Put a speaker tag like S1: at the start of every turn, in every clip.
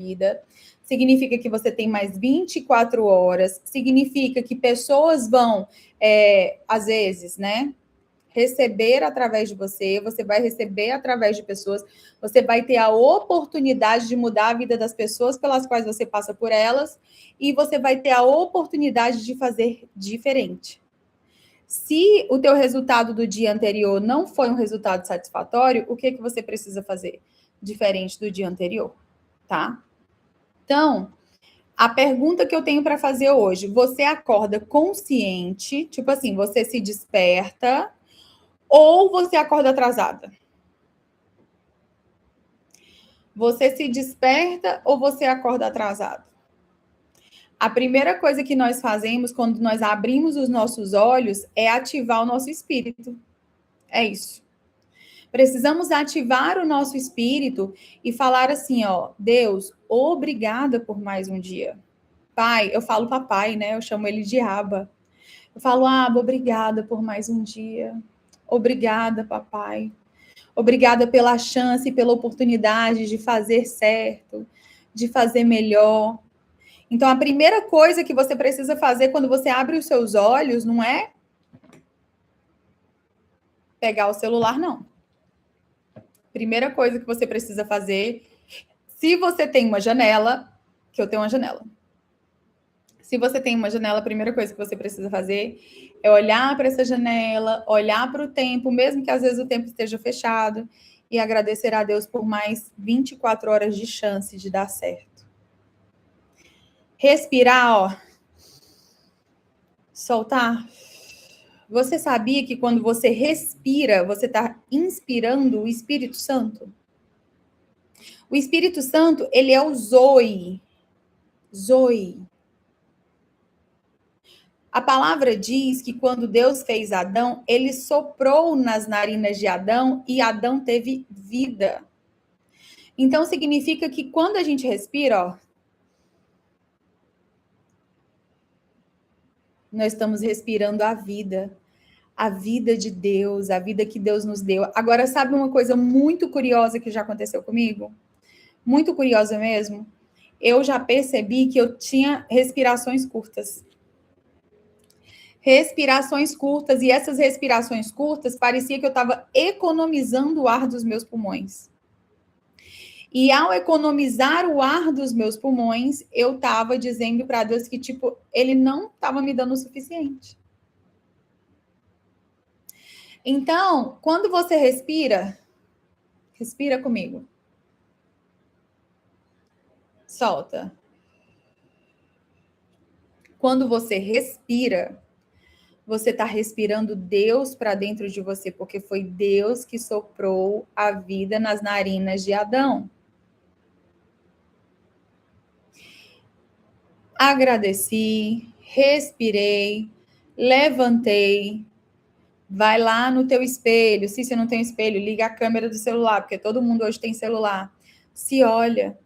S1: vida, significa que você tem mais 24 horas, significa que pessoas vão, às vezes, né, receber através de você, você vai receber através de pessoas, você vai ter a oportunidade de mudar a vida das pessoas pelas quais você passa por elas, e você vai ter a oportunidade de fazer diferente. Se o teu resultado do dia anterior não foi um resultado satisfatório, o que você precisa fazer diferente do dia anterior, tá? Então, a pergunta que eu tenho para fazer hoje, você acorda consciente, tipo assim, você se desperta ou você acorda atrasada? Você se desperta ou você acorda atrasado? A primeira coisa que nós fazemos quando nós abrimos os nossos olhos é ativar o nosso espírito. É isso. Precisamos ativar o nosso espírito e falar assim, ó, Deus, obrigada por mais um dia. Pai, eu falo papai, né? Eu chamo ele de Aba. Eu falo, Aba, obrigada por mais um dia. Obrigada, papai. Obrigada pela chance e pela oportunidade de fazer certo, de fazer melhor. Então, a primeira coisa que você precisa fazer quando você abre os seus olhos não é pegar o celular, não. Primeira coisa que você precisa fazer, se você tem uma janela, que eu tenho uma janela. Se você tem uma janela, a primeira coisa que você precisa fazer é olhar para essa janela, olhar para o tempo, mesmo que às vezes o tempo esteja fechado, e agradecer a Deus por mais 24 horas de chance de dar certo. Respirar, ó. Soltar. Você sabia que quando você respira, você está inspirando o Espírito Santo? O Espírito Santo, ele é o Zoe. Zoe. A palavra diz que quando Deus fez Adão, ele soprou nas narinas de Adão e Adão teve vida. Então, significa que quando a gente respira, ó, nós estamos respirando a vida de Deus, a vida que Deus nos deu. Agora, sabe uma coisa muito curiosa que já aconteceu comigo? Muito curiosa mesmo. Eu já percebi que eu tinha respirações curtas. Respirações curtas, e essas respirações curtas parecia que eu estava economizando o ar dos meus pulmões. E ao economizar o ar dos meus pulmões, eu estava dizendo para Deus que, tipo, ele não estava me dando o suficiente. Então, quando você respira, respira comigo. Solta. Quando você respira, você está respirando Deus para dentro de você, porque foi Deus que soprou a vida nas narinas de Adão. Agradeci, respirei, levantei. Vai lá no teu espelho. Se você não tem espelho, liga a câmera do celular, porque todo mundo hoje tem celular. Se olha,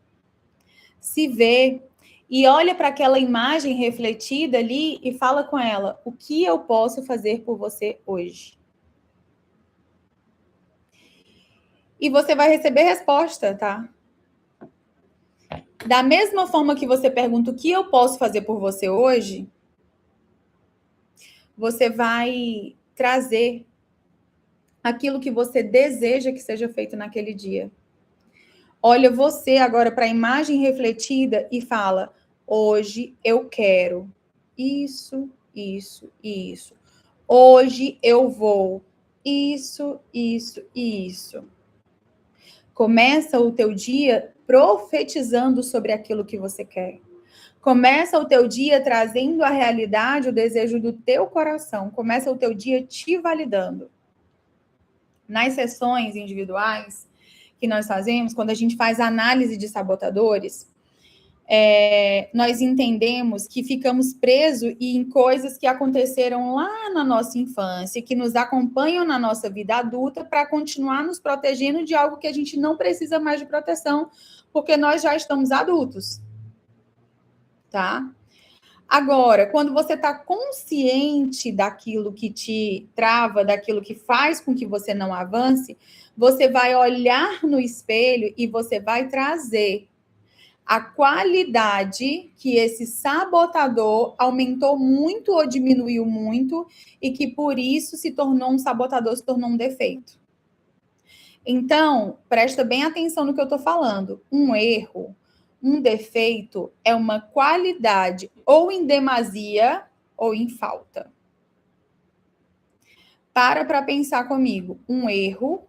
S1: se vê e olha para aquela imagem refletida ali e fala com ela: o que eu posso fazer por você hoje? E você vai receber resposta, tá? Da mesma forma que você pergunta o que eu posso fazer por você hoje, você vai trazer aquilo que você deseja que seja feito naquele dia. Olha você agora para a imagem refletida e fala: hoje eu quero isso, isso e isso. Hoje eu vou isso, isso e isso. Começa o teu dia profetizando sobre aquilo que você quer. Começa o teu dia trazendo à realidade o desejo do teu coração. Começa o teu dia te validando. Nas sessões individuais que nós fazemos, quando a gente faz análise de sabotadores, nós entendemos que ficamos presos em coisas que aconteceram lá na nossa infância, que nos acompanham na nossa vida adulta para continuar nos protegendo de algo que a gente não precisa mais de proteção, porque nós já estamos adultos. Tá? Agora, quando você está consciente daquilo que te trava, daquilo que faz com que você não avance, você vai olhar no espelho e você vai trazer a qualidade que esse sabotador aumentou muito ou diminuiu muito e que por isso se tornou um sabotador, se tornou um defeito. Então, presta bem atenção no que eu estou falando. Um erro, um defeito é uma qualidade ou em demasia ou em falta. Para pensar comigo. Um erro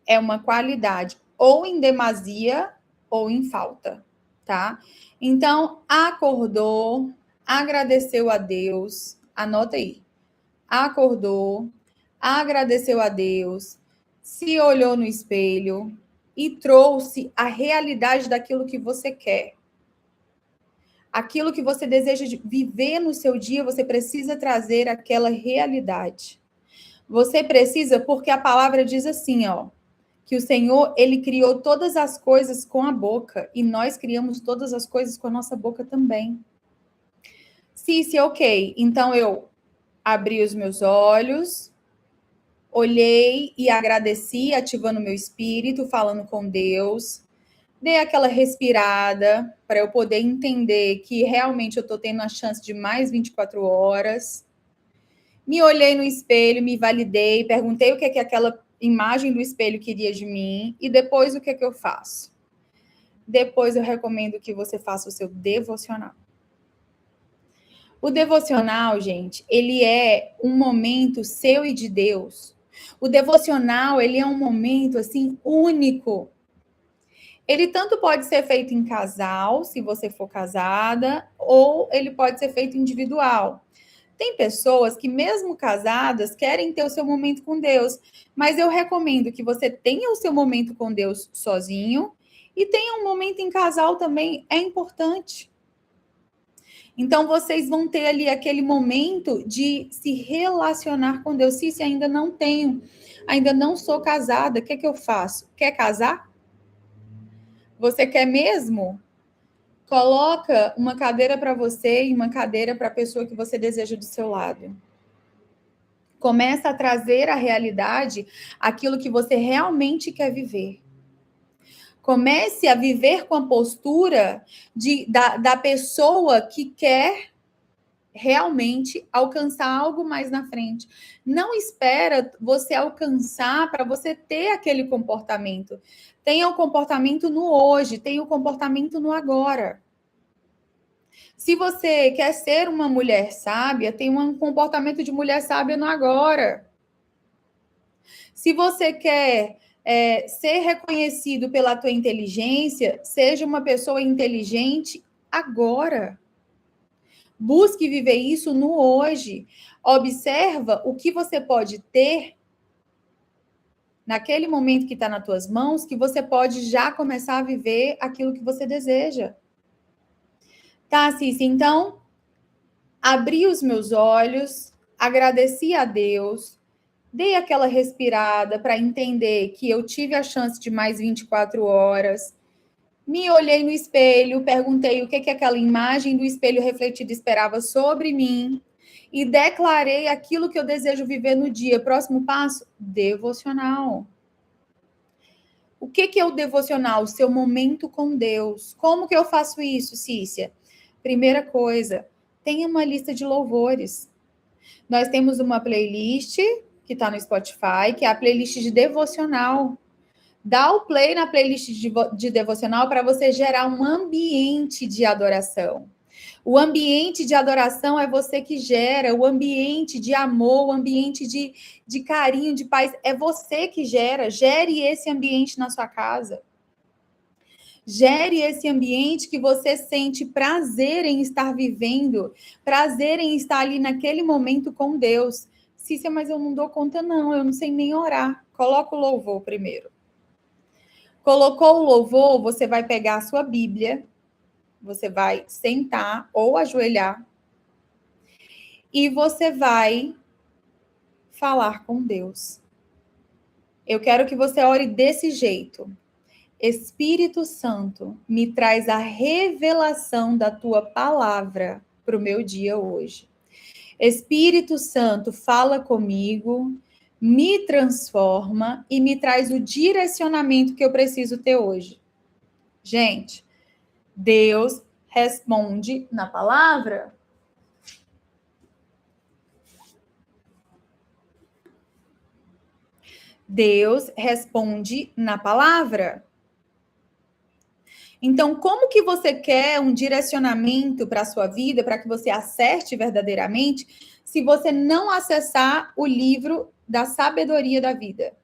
S1: é uma qualidade ou em demasia ou em falta, tá? Então, acordou, agradeceu a Deus, anota aí. Acordou, agradeceu a Deus, se olhou no espelho e trouxe a realidade daquilo que você quer. Aquilo que você deseja viver no seu dia, você precisa trazer aquela realidade. Você precisa, porque a palavra diz assim, ó, que o Senhor, ele criou todas as coisas com a boca e nós criamos todas as coisas com a nossa boca também. Cícia, ok. Então eu abri os meus olhos, olhei e agradeci, ativando meu espírito, falando com Deus. Dei aquela respirada para eu poder entender que realmente eu estou tendo a chance de mais 24 horas. Me olhei no espelho, me validei, perguntei o que aquela imagem do espelho queria de mim e depois o que eu faço. Depois eu recomendo que você faça o seu devocional. O devocional, gente, ele é um momento seu e de Deus. O devocional, ele é um momento, assim, único. Ele tanto pode ser feito em casal, se você for casada, ou ele pode ser feito individual. Tem pessoas que, mesmo casadas, querem ter o seu momento com Deus, mas eu recomendo que você tenha o seu momento com Deus sozinho e tenha um momento em casal também, é importante. Então, vocês vão ter ali aquele momento de se relacionar com Deus. Se ainda não tenho, ainda não sou casada, o que eu faço? Quer casar? Você quer mesmo? Coloca uma cadeira para você e uma cadeira para a pessoa que você deseja do seu lado. Começa a trazer à realidade aquilo que você realmente quer viver. Comece a viver com a postura da pessoa que quer realmente alcançar algo mais na frente. Não espera você alcançar para você ter aquele comportamento. Tenha o comportamento no hoje, tenha o comportamento no agora. Se você quer ser uma mulher sábia, tenha um comportamento de mulher sábia no agora. Se você quer ser reconhecido pela tua inteligência, seja uma pessoa inteligente agora. Busque viver isso no hoje. Observa o que você pode ter naquele momento que está nas tuas mãos, que você pode já começar a viver aquilo que você deseja. Tá, Cícia? Então, abri os meus olhos, agradeci a Deus, dei aquela respirada para entender que eu tive a chance de mais 24 horas. Me olhei no espelho, perguntei o que aquela imagem do espelho refletido esperava sobre mim e declarei aquilo que eu desejo viver no dia. Próximo passo, devocional. O que é o devocional? O seu momento com Deus. Como que eu faço isso, Cícia? Primeira coisa, tenha uma lista de louvores. Nós temos uma playlist que está no Spotify, que é a playlist de devocional. Dá o play na playlist de devocional para você gerar um ambiente de adoração. O ambiente de adoração é você que gera, o ambiente de amor, o ambiente de carinho, de paz, é você que gera. Gere esse ambiente na sua casa. Gere esse ambiente que você sente prazer em estar vivendo, prazer em estar ali naquele momento com Deus. Cícia, mas eu não dou conta não, eu não sei nem orar. Coloca o louvor primeiro. Colocou o louvor, você vai pegar a sua Bíblia, você vai sentar ou ajoelhar e você vai falar com Deus. Eu quero que você ore desse jeito. Espírito Santo, me traz a revelação da tua palavra para o meu dia hoje. Espírito Santo, fala comigo, me transforma e me traz o direcionamento que eu preciso ter hoje. Gente, Deus responde na palavra. Deus responde na palavra. Então, como que você quer um direcionamento para a sua vida, para que você acerte verdadeiramente, se você não acessar o livro da sabedoria da vida?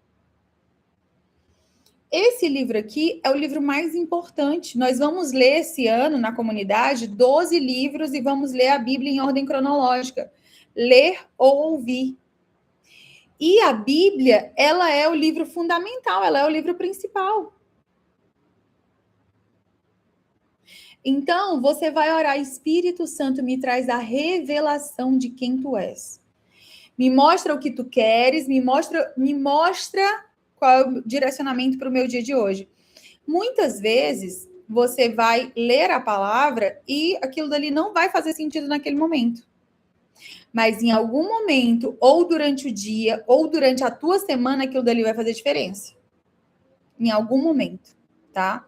S1: Esse livro aqui é o livro mais importante. Nós vamos ler esse ano na comunidade 12 livros e vamos ler a Bíblia em ordem cronológica. Ler ou ouvir. E a Bíblia, ela é o livro fundamental, ela é o livro principal. Então, você vai orar, Espírito Santo, me traz a revelação de quem tu és. Me mostra o que tu queres, me mostra qual é o direcionamento para o meu dia de hoje. Muitas vezes, você vai ler a palavra e aquilo dali não vai fazer sentido naquele momento. Mas em algum momento, ou durante o dia, ou durante a tua semana, aquilo dali vai fazer diferença. Em algum momento, tá?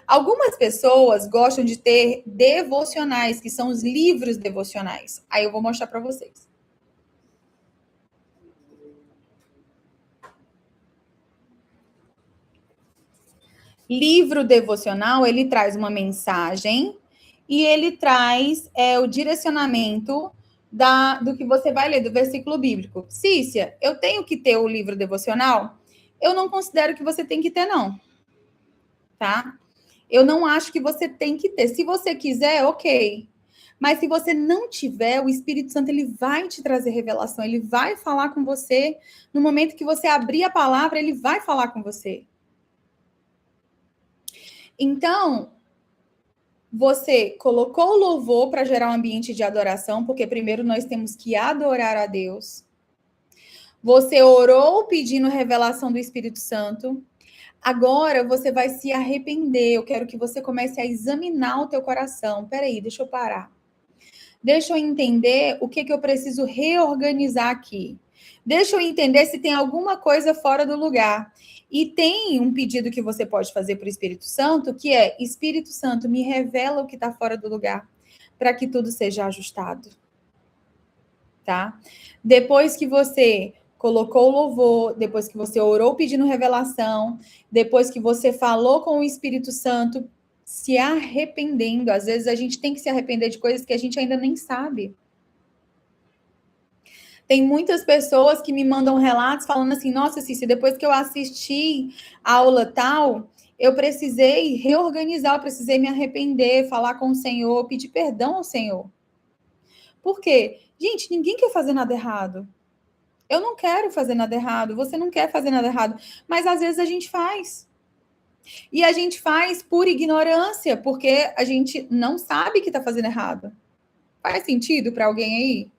S1: Algumas pessoas gostam de ter devocionais, que são os livros devocionais. Aí eu vou mostrar para vocês. Livro devocional, ele traz uma mensagem e ele traz o direcionamento do que você vai ler, do versículo bíblico. Cícia, eu tenho que ter o livro devocional? Eu não considero que você tem que ter, não. Tá? Eu não acho que você tem que ter. Se você quiser, ok. Mas se você não tiver, o Espírito Santo ele vai te trazer revelação, ele vai falar com você. No momento que você abrir a palavra, ele vai falar com você. Então, você colocou o louvor para gerar um ambiente de adoração, porque primeiro nós temos que adorar a Deus. Você orou pedindo revelação do Espírito Santo. Agora você vai se arrepender. Eu quero que você comece a examinar o teu coração. Peraí, deixa eu parar. Deixa eu entender o que eu preciso reorganizar aqui. Deixa eu entender se tem alguma coisa fora do lugar. E tem um pedido que você pode fazer para o Espírito Santo, que é: Espírito Santo, me revela o que está fora do lugar, para que tudo seja ajustado. Tá? Depois que você colocou o louvor, depois que você orou pedindo revelação, depois que você falou com o Espírito Santo, se arrependendo. Às vezes a gente tem que se arrepender de coisas que a gente ainda nem sabe. Tem muitas pessoas que me mandam relatos falando assim: nossa, Cícia, depois que eu assisti a aula tal, eu precisei reorganizar, eu precisei me arrepender, falar com o Senhor, pedir perdão ao Senhor. Por quê? Gente, ninguém quer fazer nada errado. Eu não quero fazer nada errado, você não quer fazer nada errado, mas às vezes a gente faz. E a gente faz por ignorância, porque a gente não sabe que está fazendo errado. Faz sentido para alguém aí?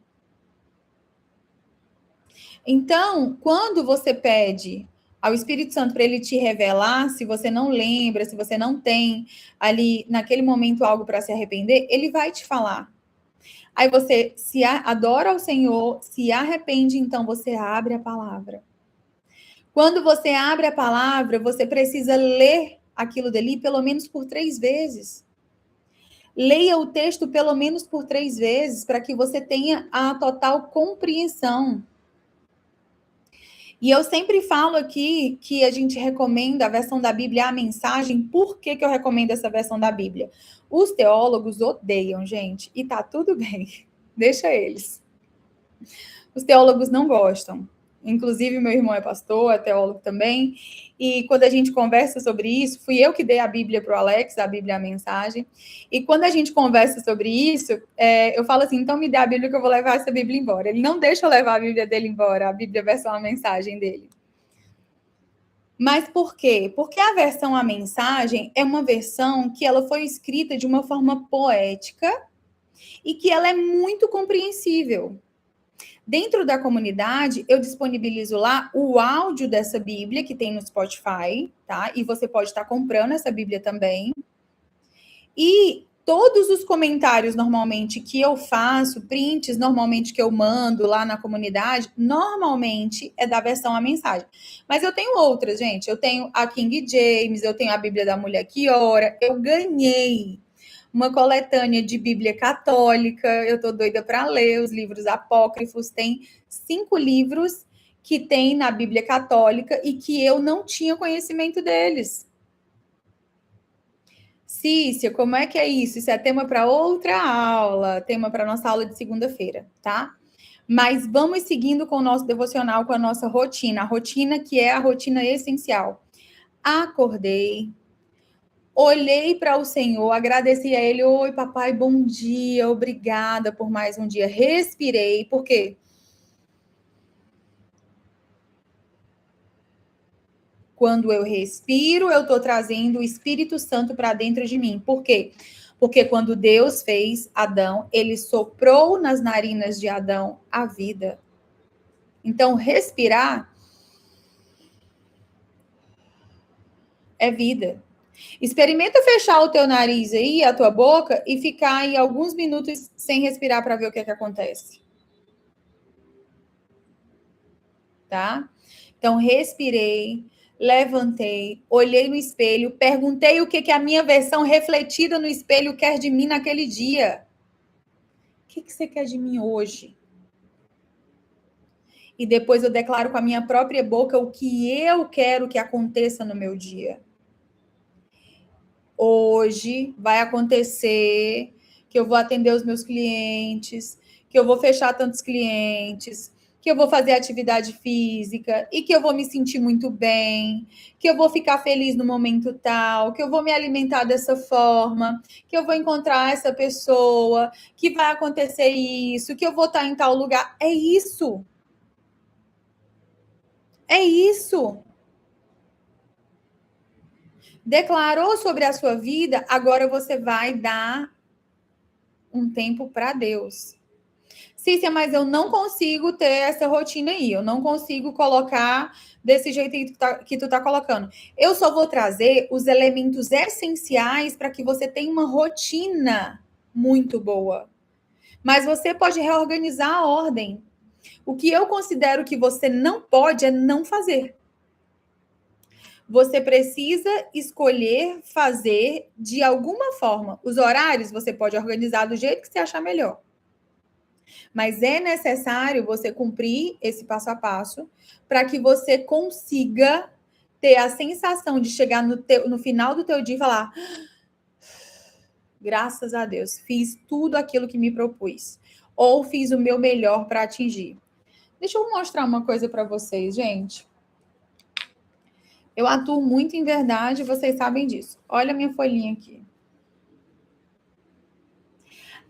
S1: Então, quando você pede ao Espírito Santo para ele te revelar, se você não lembra, se você não tem ali naquele momento algo para se arrepender, ele vai te falar. Aí você se adora ao Senhor, se arrepende, então você abre a palavra. Quando você abre a palavra, você precisa ler aquilo dali pelo menos por 3 vezes. Leia o texto pelo menos por 3 vezes, para que você tenha a total compreensão. E eu sempre falo aqui que a gente recomenda a versão da Bíblia, a mensagem. Por que eu recomendo essa versão da Bíblia? Os teólogos odeiam, gente, e tá tudo bem. Deixa eles. Os teólogos não gostam. Inclusive, meu irmão é pastor, é teólogo também. E quando a gente conversa sobre isso, fui eu que dei a Bíblia para o Alex, a Bíblia, a mensagem. E quando a gente conversa sobre isso, eu falo assim: então me dê a Bíblia que eu vou levar essa Bíblia embora. Ele não deixa eu levar a Bíblia dele embora, a Bíblia versão a mensagem dele. Mas por quê? Porque a versão a mensagem é uma versão que ela foi escrita de uma forma poética e que ela é muito compreensível. Dentro da comunidade, eu disponibilizo lá o áudio dessa Bíblia que tem no Spotify, tá? E você pode estar comprando essa Bíblia também. E todos os comentários, normalmente, que eu faço, prints, normalmente, que eu mando lá na comunidade, normalmente é da versão a mensagem. Mas eu tenho outras, gente. Eu tenho a King James, eu tenho a Bíblia da Mulher que Ora. Eu ganhei uma coletânea de Bíblia católica. Eu tô doida para ler os livros apócrifos. Tem 5 livros que tem na Bíblia católica e que eu não tinha conhecimento deles. Cícia, como é que é isso? Isso é tema para outra aula, tema para nossa aula de segunda-feira, tá? Mas vamos seguindo com o nosso devocional, com a nossa rotina. A rotina que é a rotina essencial. Acordei, olhei para o Senhor, agradeci a Ele. Oi, papai, bom dia, obrigada por mais um dia. Respirei, por quê? Quando eu respiro, eu estou trazendo o Espírito Santo para dentro de mim. Por quê? Porque quando Deus fez Adão, ele soprou nas narinas de Adão a vida. Então, respirar é vida. Experimenta fechar o teu nariz aí, a tua boca, e ficar aí alguns minutos sem respirar para ver o que é que acontece. Tá? Então, respirei, levantei, olhei no espelho, perguntei o que a minha versão refletida no espelho quer de mim naquele dia. O que você quer de mim hoje? E depois eu declaro com a minha própria boca o que eu quero que aconteça no meu dia. Hoje vai acontecer que eu vou atender os meus clientes, que eu vou fechar tantos clientes, que eu vou fazer atividade física e que eu vou me sentir muito bem, que eu vou ficar feliz no momento tal, que eu vou me alimentar dessa forma, que eu vou encontrar essa pessoa, que vai acontecer isso, que eu vou estar em tal lugar. É isso. É isso. Declarou sobre a sua vida, agora você vai dar um tempo para Deus. Cícia, mas eu não consigo ter essa rotina aí, eu não consigo colocar desse jeito que tu tá colocando. Eu só vou trazer os elementos essenciais para que você tenha uma rotina muito boa. Mas você pode reorganizar a ordem. O que eu considero que você não pode é não fazer. Você precisa escolher fazer de alguma forma. Os horários você pode organizar do jeito que você achar melhor. Mas é necessário você cumprir esse passo a passo para que você consiga ter a sensação de chegar no final do teu dia e falar: graças a Deus, fiz tudo aquilo que me propus. Ou fiz o meu melhor para atingir. Deixa eu mostrar uma coisa para vocês, gente. Eu atuo muito em verdade, vocês sabem disso. Olha a minha folhinha aqui.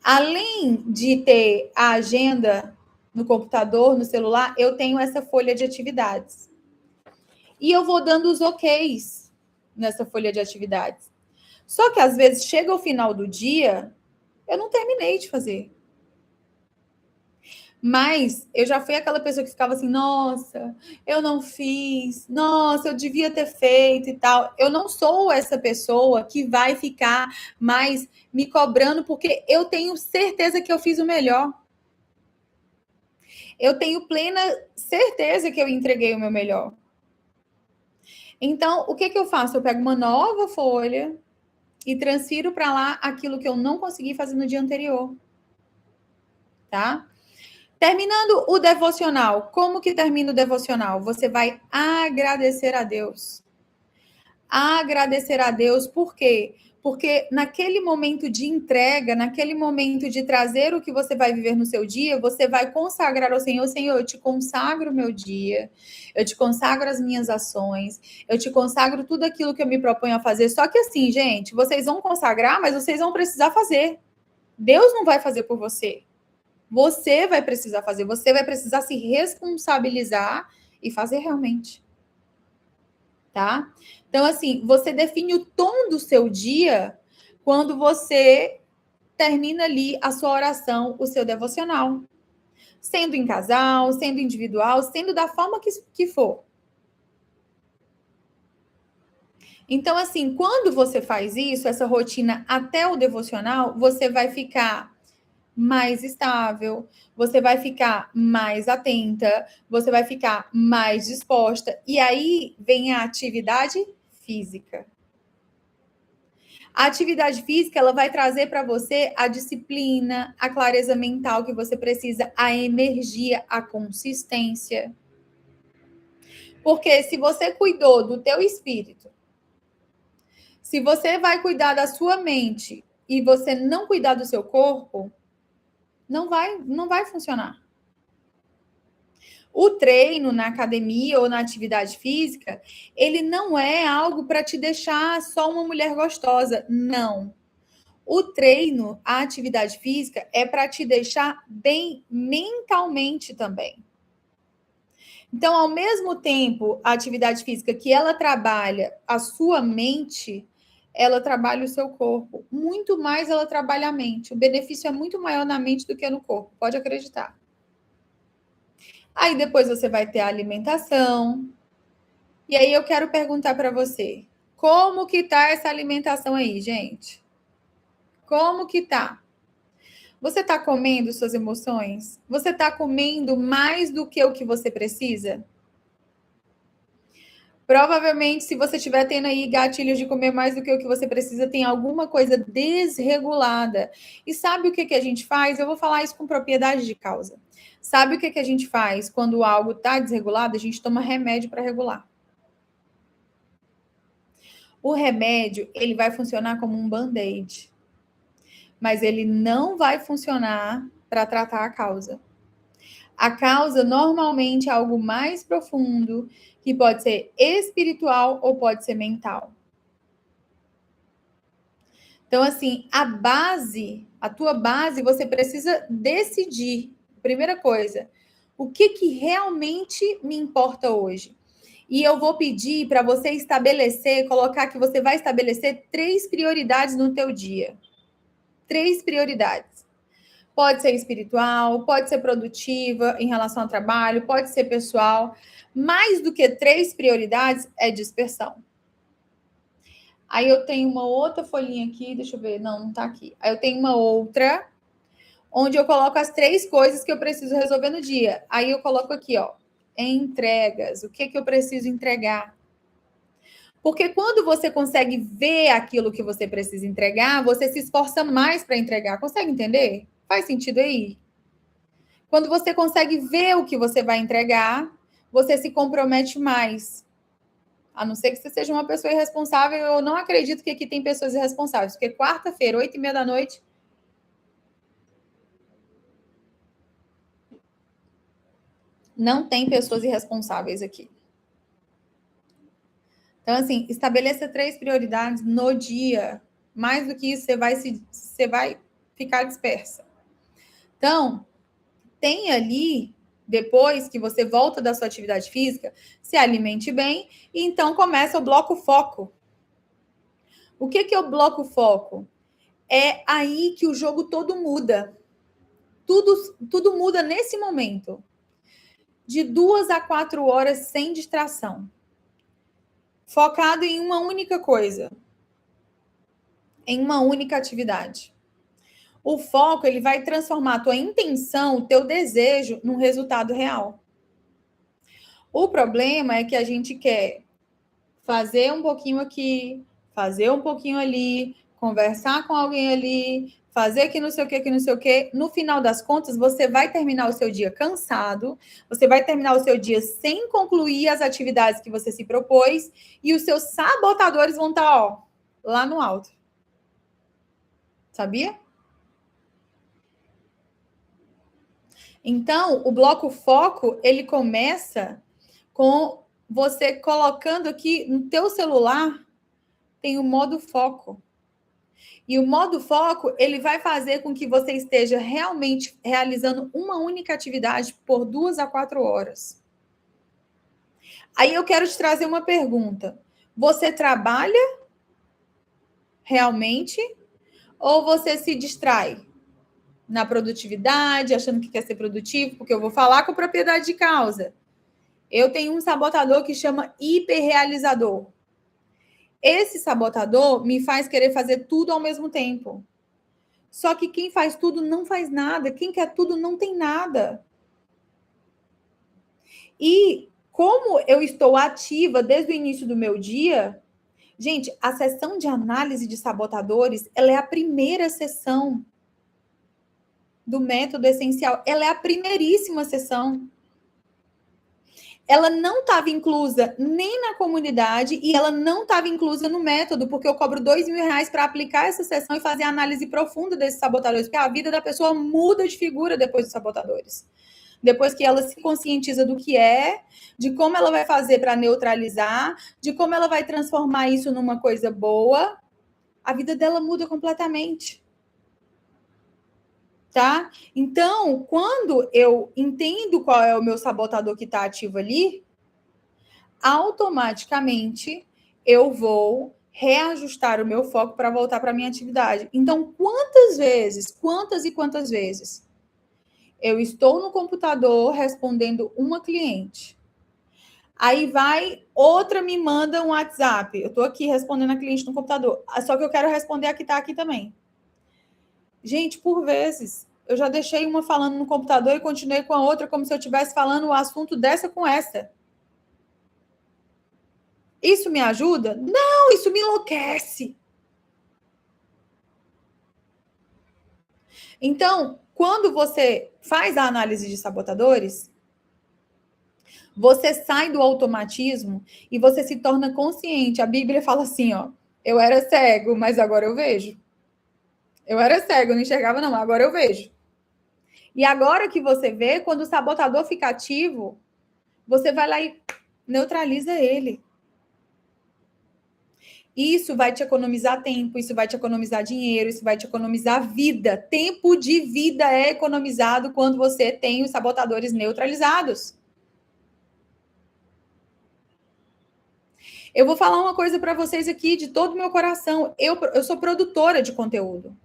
S1: Além de ter a agenda no computador, no celular, eu tenho essa folha de atividades. E eu vou dando os OKs nessa folha de atividades. Só que às vezes chega o final do dia, eu não terminei de fazer. Mas eu já fui aquela pessoa que ficava assim, nossa, eu não fiz, nossa, eu devia ter feito e tal. Eu não sou essa pessoa que vai ficar mais me cobrando, porque eu tenho certeza que eu fiz o melhor. Eu tenho plena certeza que eu entreguei o meu melhor. Então, o que eu faço? Eu pego uma nova folha e transfiro para lá aquilo que eu não consegui fazer no dia anterior. Tá? Terminando o devocional, como que termina o devocional? Você vai agradecer a Deus. Agradecer a Deus, por quê? Porque naquele momento de entrega, naquele momento de trazer o que você vai viver no seu dia, você vai consagrar ao Senhor: Senhor, eu te consagro o meu dia, eu te consagro as minhas ações, eu te consagro tudo aquilo que eu me proponho a fazer. Só que assim, gente, vocês vão consagrar, mas vocês vão precisar fazer. Deus não vai fazer por você. Você vai precisar fazer, você vai precisar se responsabilizar e fazer realmente. Tá? Então, assim, você define o tom do seu dia quando você termina ali a sua oração, o seu devocional. Sendo em casal, sendo individual, sendo da forma que for. Então, assim, quando você faz isso, essa rotina até o devocional, você vai ficar mais estável, você vai ficar mais atenta, você vai ficar mais disposta. E aí vem a atividade física. A atividade física, ela vai trazer para você a disciplina, a clareza mental que você precisa, a energia, a consistência. Porque se você cuidou do teu espírito, se você vai cuidar da sua mente e você não cuidar do seu corpo, não vai funcionar. O treino na academia ou na atividade física, ele não é algo para te deixar só uma mulher gostosa, não. O treino, a atividade física, é para te deixar bem mentalmente também. Então, ao mesmo tempo, a atividade física que ela trabalha a sua mente, ela trabalha o seu corpo. Muito mais ela trabalha a mente. O benefício é muito maior na mente do que no corpo, pode acreditar. Aí depois você vai ter a alimentação. E aí eu quero perguntar para você, como que tá essa alimentação aí, gente? Como que tá? Você está comendo suas emoções? Você está comendo mais do que o que você precisa? Provavelmente, se você estiver tendo aí gatilhos de comer mais do que o que você precisa, tem alguma coisa desregulada. E sabe o que a gente faz? Eu vou falar isso com propriedade de causa. Sabe o que a gente faz quando algo está desregulado? A gente toma remédio para regular. O remédio, ele vai funcionar como um band-aid. Mas ele não vai funcionar para tratar a causa. A causa normalmente é algo mais profundo, que pode ser espiritual ou pode ser mental. Então, assim, a tua base, você precisa decidir. Primeira coisa, o que realmente me importa hoje? E eu vou pedir para você estabelecer, colocar que você vai estabelecer 3 prioridades no teu dia. 3 prioridades. Pode ser espiritual, pode ser produtiva em relação ao trabalho, pode ser pessoal. Mais do que 3 prioridades é dispersão. Aí eu tenho uma outra folhinha aqui, deixa eu ver, não tá aqui. Aí eu tenho uma outra, onde eu coloco as 3 coisas que eu preciso resolver no dia. Aí eu coloco aqui, ó, entregas. O que eu preciso entregar? Porque quando você consegue ver aquilo que você precisa entregar, você se esforça mais para entregar. Consegue entender? Faz sentido aí? Quando você consegue ver o que você vai entregar, você se compromete mais. A não ser que você seja uma pessoa irresponsável, eu não acredito que aqui tem pessoas irresponsáveis, porque quarta-feira, 8h30 da noite, não tem pessoas irresponsáveis aqui. Então, assim, estabeleça 3 prioridades no dia. Mais do que isso, você vai ficar dispersa. Então, tem ali, depois que você volta da sua atividade física, se alimente bem, e então começa o bloco foco. O que é o bloco foco? É aí que o jogo todo muda. Tudo muda nesse momento. De 2 a 4 horas sem distração. Focado em uma única coisa. Em uma única atividade. O foco, ele vai transformar a tua intenção, o teu desejo, num resultado real. O problema é que a gente quer fazer um pouquinho aqui, fazer um pouquinho ali, conversar com alguém ali, fazer que não sei o que, que não sei o que. No final das contas, você vai terminar o seu dia cansado, você vai terminar o seu dia sem concluir as atividades que você se propôs, e os seus sabotadores vão estar, ó, lá no alto. Sabia? Então, o bloco foco, ele começa com você colocando aqui no teu celular, tem o modo foco. E o modo foco, ele vai fazer com que você esteja realmente realizando uma única atividade por 2 a 4 horas. Aí eu quero te trazer uma pergunta. Você trabalha realmente ou você se distrai na produtividade, achando que quer ser produtivo? Porque eu vou falar com propriedade de causa. Eu tenho um sabotador que chama hiperrealizador. Esse sabotador me faz querer fazer tudo ao mesmo tempo. Só que quem faz tudo não faz nada. Quem quer tudo não tem nada. E como eu estou ativa desde o início do meu dia, Gente, a sessão de análise de sabotadores, ela é a primeira sessão do método essencial. Ela é a primeiríssima sessão. Ela não estava inclusa nem na comunidade e ela não estava inclusa no método, porque eu cobro R$2.000 para aplicar essa sessão e fazer a análise profunda desses sabotadores, porque a vida da pessoa muda de figura depois dos sabotadores. Depois que ela se conscientiza do que é, de como ela vai fazer para neutralizar, de como ela vai transformar isso numa coisa boa, a vida dela muda completamente. Tá? Então, quando eu entendo qual é o meu sabotador que está ativo ali, automaticamente eu vou reajustar o meu foco para voltar para a minha atividade. Então, quantas e quantas vezes eu estou no computador respondendo uma cliente, aí vai, outra me manda um WhatsApp, eu estou aqui respondendo a cliente no computador, só que eu quero responder a que está aqui também. Gente, por vezes, eu já deixei uma falando no computador e continuei com a outra como se eu estivesse falando o assunto dessa com essa. Isso me ajuda? Não, isso me enlouquece. Então, quando você faz a análise de sabotadores, você sai do automatismo e você se torna consciente. A Bíblia fala assim, ó, eu era cego, mas agora eu vejo. Eu era cego, não enxergava não, agora eu vejo. E agora que você vê, quando o sabotador fica ativo, você vai lá e neutraliza ele. Isso vai te economizar tempo, isso vai te economizar dinheiro, isso vai te economizar vida. Tempo de vida é economizado quando você tem os sabotadores neutralizados. Eu vou falar uma coisa para vocês aqui de todo o meu coração. Eu sou produtora de conteúdo.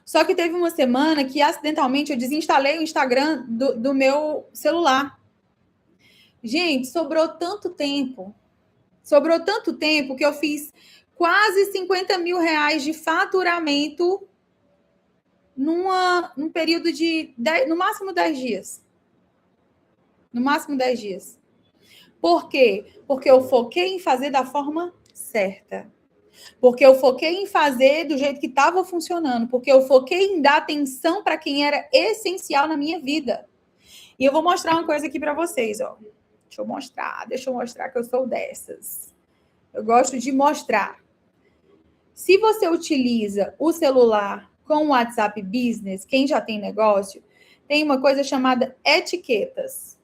S1: Só que teve uma semana que, acidentalmente, eu desinstalei o Instagram do meu celular. Gente, sobrou tanto tempo que eu fiz quase R$50.000 de faturamento num período de no máximo 10 dias. No máximo 10 dias. Por quê? Porque eu foquei em fazer da forma certa. Porque eu foquei em fazer do jeito que estava funcionando. Porque eu foquei em dar atenção para quem era essencial na minha vida. E eu vou mostrar uma coisa aqui para vocês, ó. Deixa eu mostrar que eu sou dessas. Eu gosto de mostrar. Se você utiliza o celular com o WhatsApp Business, quem já tem negócio, tem uma coisa chamada etiquetas.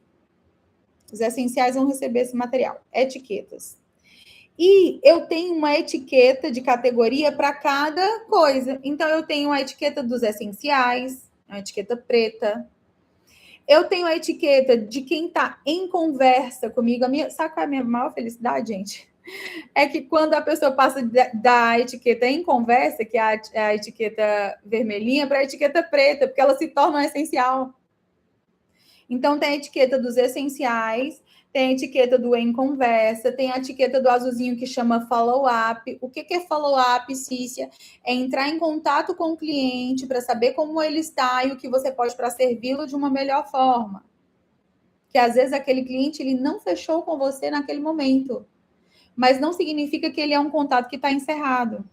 S1: Os essenciais vão receber esse material, etiquetas. E eu tenho uma etiqueta de categoria para cada coisa. Então, eu tenho a etiqueta dos essenciais, a etiqueta preta. Eu tenho a etiqueta de quem está em conversa comigo. Sabe qual é a minha maior felicidade, gente? É que quando a pessoa passa da etiqueta em conversa, que é a etiqueta vermelhinha, para a etiqueta preta, porque ela se torna um essencial. Então, tem a etiqueta dos essenciais, tem a etiqueta do em conversa, tem a etiqueta do azulzinho que chama follow-up. O que é follow-up, Cícia? É entrar em contato com o cliente para saber como ele está e o que você pode para servi-lo de uma melhor forma. Que às vezes aquele cliente ele não fechou com você naquele momento. Mas não significa que ele é um contato que está encerrado.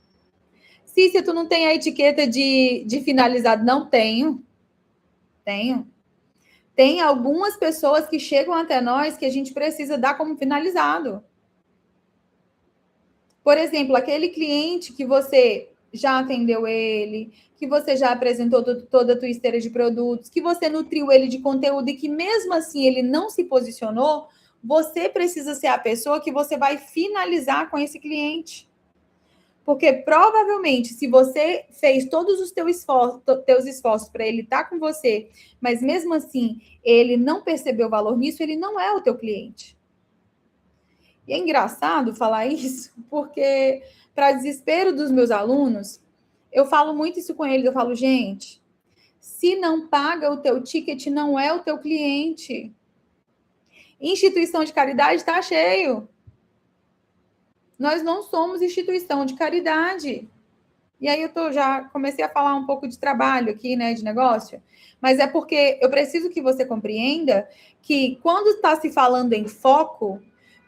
S1: Cícia, tu não tem a etiqueta de finalizado? Não tenho. Tenho. Tem algumas pessoas que chegam até nós que a gente precisa dar como finalizado. Por exemplo, aquele cliente que você já atendeu ele, que você já apresentou toda a tua esteira de produtos, que você nutriu ele de conteúdo e que mesmo assim ele não se posicionou, você precisa ser a pessoa que você vai finalizar com esse cliente. Porque provavelmente, se você fez todos os teus esforços para ele estar com você, mas mesmo assim ele não percebeu valor nisso, ele não é o teu cliente. E é engraçado falar isso, porque para desespero dos meus alunos, eu falo muito isso com eles, eu falo, gente, se não paga o teu ticket, não é o teu cliente. Instituição de caridade está cheio. Nós não somos instituição de caridade. E aí já comecei a falar um pouco de trabalho aqui, né, de negócio, mas é porque eu preciso que você compreenda que quando está se falando em foco,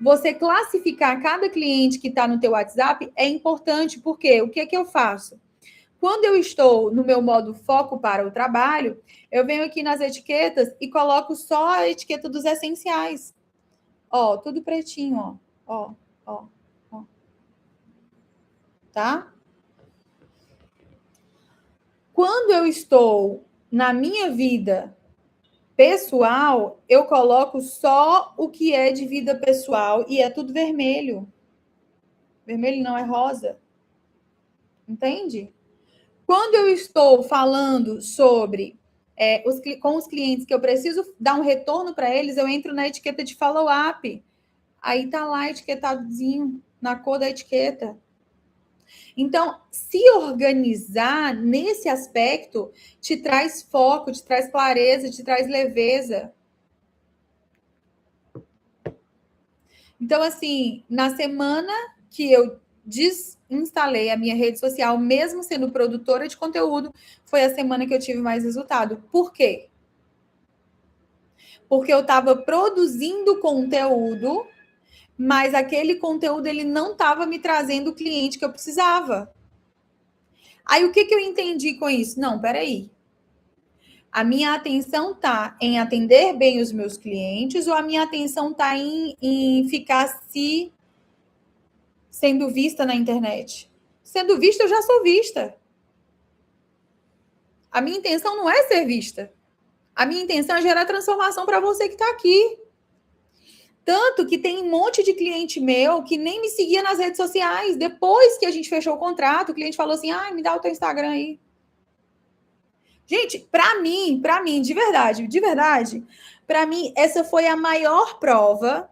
S1: Você classificar cada cliente que está no teu WhatsApp é importante, porque o que é que eu faço? Quando eu estou no meu modo foco para o trabalho, eu venho aqui nas etiquetas e coloco só a etiqueta dos essenciais. Ó, tudo pretinho, ó. Tá? Quando eu estou na minha vida pessoal, eu coloco só o que é de vida pessoal e é tudo vermelho. Vermelho não é rosa. Entende? Quando eu estou falando sobre com os clientes que eu preciso dar um retorno para eles, eu entro na etiqueta de follow-up. Aí tá lá etiquetadozinho, na cor da etiqueta. Então, se organizar nesse aspecto te traz foco, te traz clareza, te traz leveza. Então, assim, na semana que eu desinstalei a minha rede social, mesmo sendo produtora de conteúdo, foi a semana que eu tive mais resultado. Por quê? Porque eu estava produzindo conteúdo, mas aquele conteúdo ele não estava me trazendo o cliente que eu precisava. Aí o que eu entendi com isso? Não, peraí. A minha atenção está em atender bem os meus clientes ou a minha atenção está em ficar sendo vista na internet? Sendo vista, eu já sou vista. A minha intenção não é ser vista. A minha intenção é gerar transformação para você que está aqui. Tanto que tem um monte de cliente meu que nem me seguia nas redes sociais. Depois que a gente fechou o contrato, o cliente falou assim: me dá o teu Instagram aí. Gente, para mim, de verdade, para mim, essa foi a maior prova.